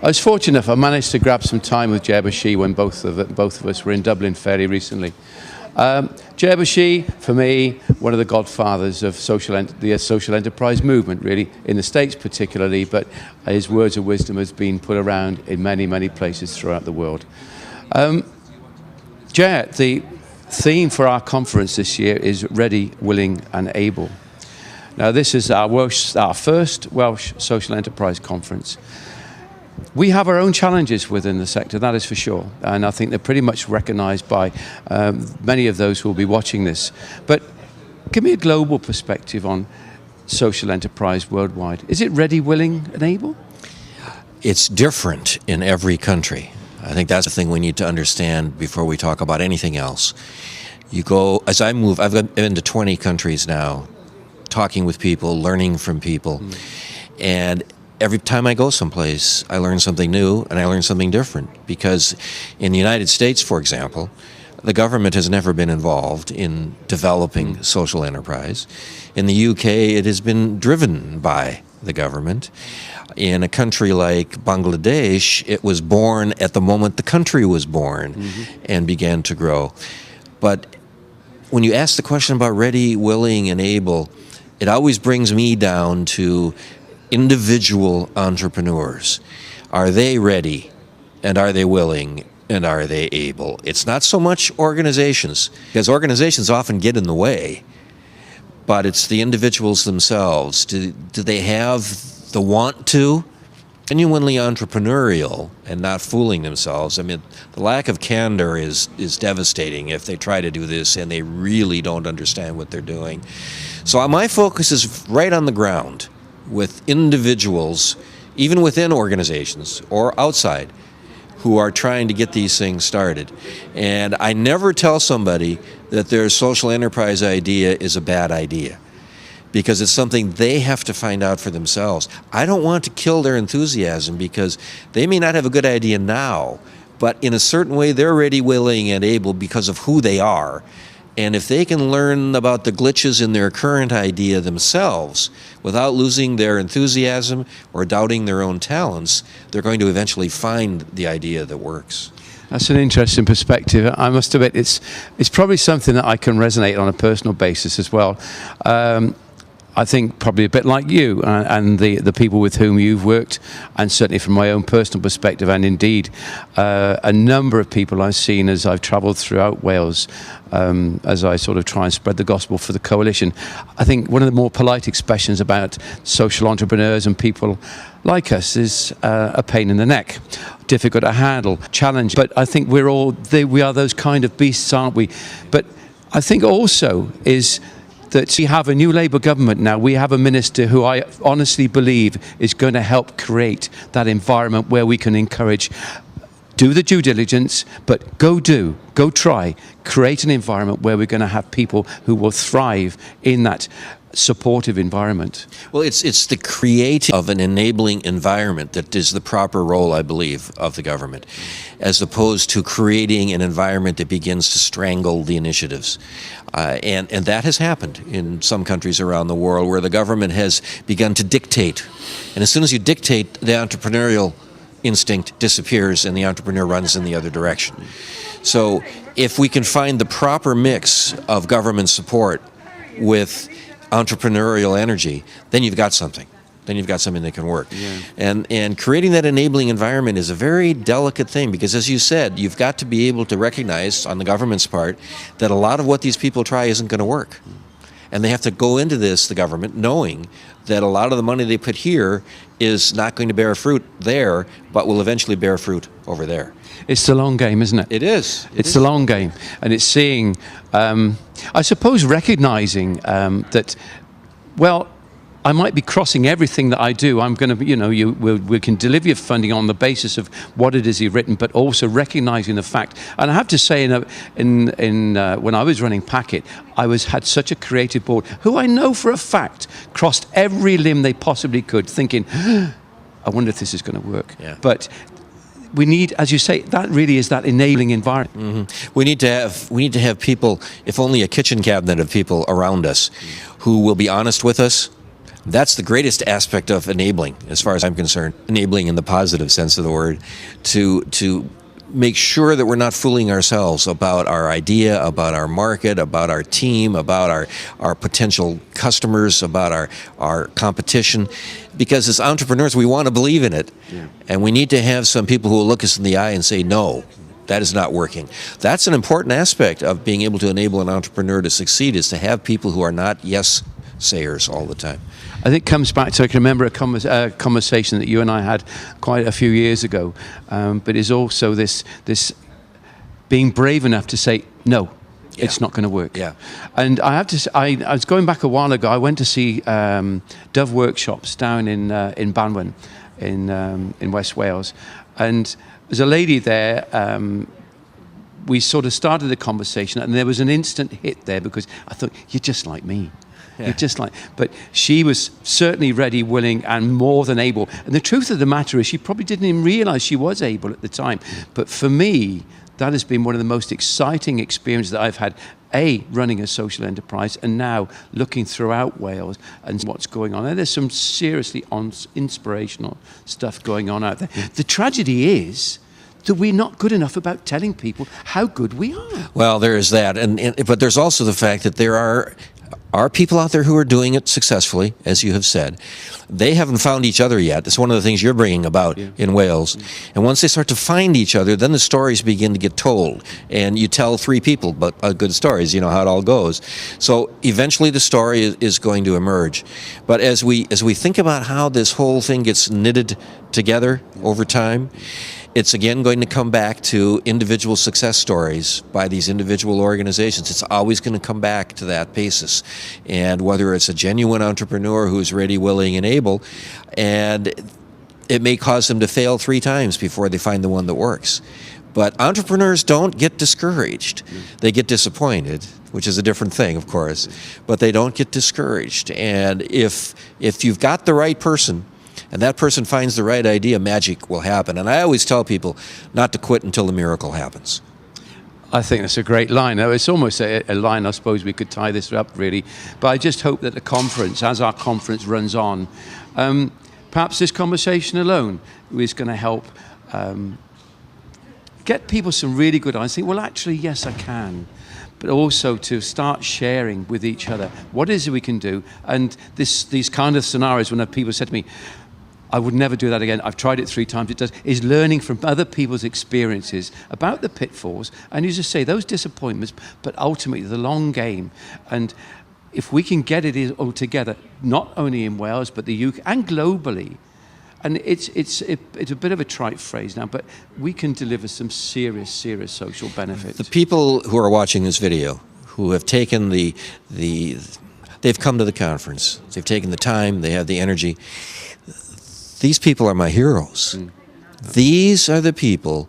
I was fortunate enough, I managed to grab some time with Jerr Boschee when both of us were in Dublin fairly recently. Jerr Boschee, for me, one of the godfathers of the social enterprise movement, really, in the States particularly, but his words of wisdom has been put around in many, many places throughout the world. Jerr, the theme for our conference this year is Ready, Willing and Able. Now, this is our first Welsh Social Enterprise Conference. We have our own challenges within the sector, that is for sure, and I think they're pretty much recognised by many of those who will be watching this. But give me a global perspective on social enterprise worldwide. Is it ready, willing and able? It's different in every country. I think that's the thing we need to understand before we talk about anything else. You go, as I move, I've been to 20 countries now, talking with people, learning from people, and every time I go someplace, I learn something new and I learn something different. Because in the United States, for example, the government has never been involved in developing social enterprise. In the UK, it has been driven by the government. In a country like Bangladesh, it was born at the moment the country was born and began to grow. But when you ask the question about ready, willing, and able, it always brings me down to individual entrepreneurs. Are they ready, and are they willing, and are they able? It's not so much organizations, because organizations often get in the way, but it's the individuals themselves. Do they have the want to? Genuinely entrepreneurial and not fooling themselves. I mean, the lack of candor is devastating if they try to do this and they really don't understand what they're doing. So my focus is right on the ground with individuals, even within organizations or outside, who are trying to get these things started. And I never tell somebody that their social enterprise idea is a bad idea, because it's something they have to find out for themselves. I don't want to kill their enthusiasm, because they may not have a good idea now, but in a certain way they're ready, willing, and able because of who they are. And if they can learn about the glitches in their current idea themselves without losing their enthusiasm or doubting their own talents, they're going to eventually find the idea that works. That's an interesting perspective. I must admit, it's probably something that I can resonate on a personal basis as well. I think probably a bit like you and the people with whom you've worked, and certainly from my own personal perspective, and indeed a number of people I've seen as I've travelled throughout Wales, as I sort of try and spread the gospel for the coalition. I think one of the more polite expressions about social entrepreneurs and people like us is a pain in the neck, difficult to handle, challenge. But I think we are those kind of beasts, aren't we? But I think also is that we have a new Labour government now. We have a minister who I honestly believe is going to help create that environment where we can encourage, do the due diligence, but go try, create an environment where we're going to have people who will thrive in that supportive environment. Well, it's the creating of an enabling environment that is the proper role, I believe, of the government, as opposed to creating an environment that begins to strangle the initiatives. And that has happened in some countries around the world, where the government has begun to dictate. And as soon as you dictate, the entrepreneurial instinct disappears and the entrepreneur runs in the other direction. So if we can find the proper mix of government support with entrepreneurial energy, then you've got something. Then you've got something that can work. Yeah. And creating that enabling environment is a very delicate thing, because as you said, you've got to be able to recognize on the government's part that a lot of what these people try isn't going to work. And they have to go into this, the government, knowing that a lot of the money they put here is not going to bear fruit there, but will eventually bear fruit over there. It's the long game, isn't it? It is. It's the long game. And it's seeing, I suppose, recognizing that, well, I might be crossing everything that I do. I'm going to, we can deliver your funding on the basis of what it is you've written, but also recognizing the fact. And I have to say, when I was running Packet, I had such a creative board who I know for a fact crossed every limb they possibly could, thinking, I wonder if this is going to work. Yeah. But we need, as you say, that really is that enabling environment. We need to have people, if only a kitchen cabinet of people around us, who will be honest with us, That's the greatest aspect of enabling, as far as I'm concerned. Enabling in the positive sense of the word, to make sure that we're not fooling ourselves about our idea, about our market, about our team, about our potential customers, about our competition. Because as entrepreneurs, we want to believe in it. Yeah. And we need to have some people who will look us in the eye and say, no, that is not working. That's an important aspect of being able to enable an entrepreneur to succeed, is to have people who are not yes-sayers all the time. I think it comes back to, I can remember a conversation that you and I had quite a few years ago, but it's also this being brave enough to say, no, it's not going to work. Yeah. And I have to say, I was going back a while ago, I went to see Dove Workshops down in Banwan in West Wales, and there's a lady there. We sort of started the conversation, and there was an instant hit there, because I thought, you're just like me. Yeah. You're just like, but she was certainly ready, willing, and more than able. And the truth of the matter is, she probably didn't even realize she was able at the time. But for me, that has been one of the most exciting experiences that I've had, running a social enterprise, and now looking throughout Wales and what's going on. And there's some seriously inspirational stuff going on out there. The tragedy is that we're not good enough about telling people how good we are. Well, there is that, but there's also the fact that there are people out there who are doing it successfully, as you have said. They haven't found each other yet. It's one of the things you're bringing about in Wales. And once they start to find each other, then the stories begin to get told. And you tell 3 people but good stories, you know how it all goes. So eventually the story is going to emerge. But as we think about how this whole thing gets knitted together over time, it's again going to come back to individual success stories by these individual organizations. It's always going to come back to that basis. And whether it's a genuine entrepreneur who's ready, willing, and able, and it may cause them to fail 3 times before they find the one that works. But entrepreneurs don't get discouraged. They get disappointed, which is a different thing, of course, but they don't get discouraged. And if you've got the right person, and that person finds the right idea, magic will happen. And I always tell people not to quit until the miracle happens. I think that's a great line. It's almost a line, I suppose we could tie this up, really. But I just hope that the conference, as our conference runs on, perhaps this conversation alone is going to help get people some really good ideas. Think, well, actually, yes, I can. But also to start sharing with each other what is it we can do. And these kind of scenarios, when people said to me, I would never do that again, I've tried it 3 times, is learning from other people's experiences about the pitfalls, and you just say those disappointments, but ultimately the long game. And if we can get it all together, not only in Wales, but the UK and globally, and it's a bit of a trite phrase now, but we can deliver some serious social benefits. The people who are watching this video, who have taken they've come to the conference, they've taken the time, they have the energy. These people are my heroes. These are the people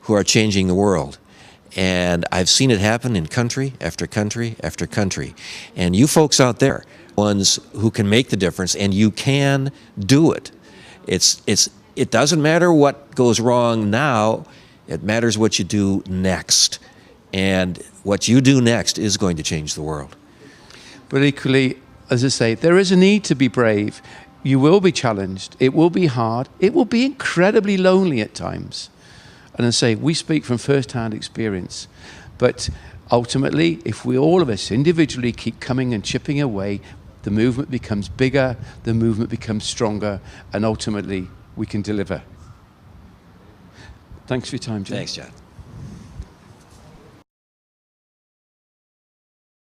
who are changing the world. And I've seen it happen in country after country after country. And you folks out there, ones who can make the difference, and you can do it. It doesn't matter what goes wrong now, it matters what you do next. And what you do next is going to change the world. But equally, as I say, there is a need to be brave. You will be challenged. It will be hard. It will be incredibly lonely at times. And I say, we speak from first-hand experience. But ultimately, if we all of us individually keep coming and chipping away, the movement becomes bigger, the movement becomes stronger, and ultimately we can deliver. Thanks for your time, John. Thanks, John.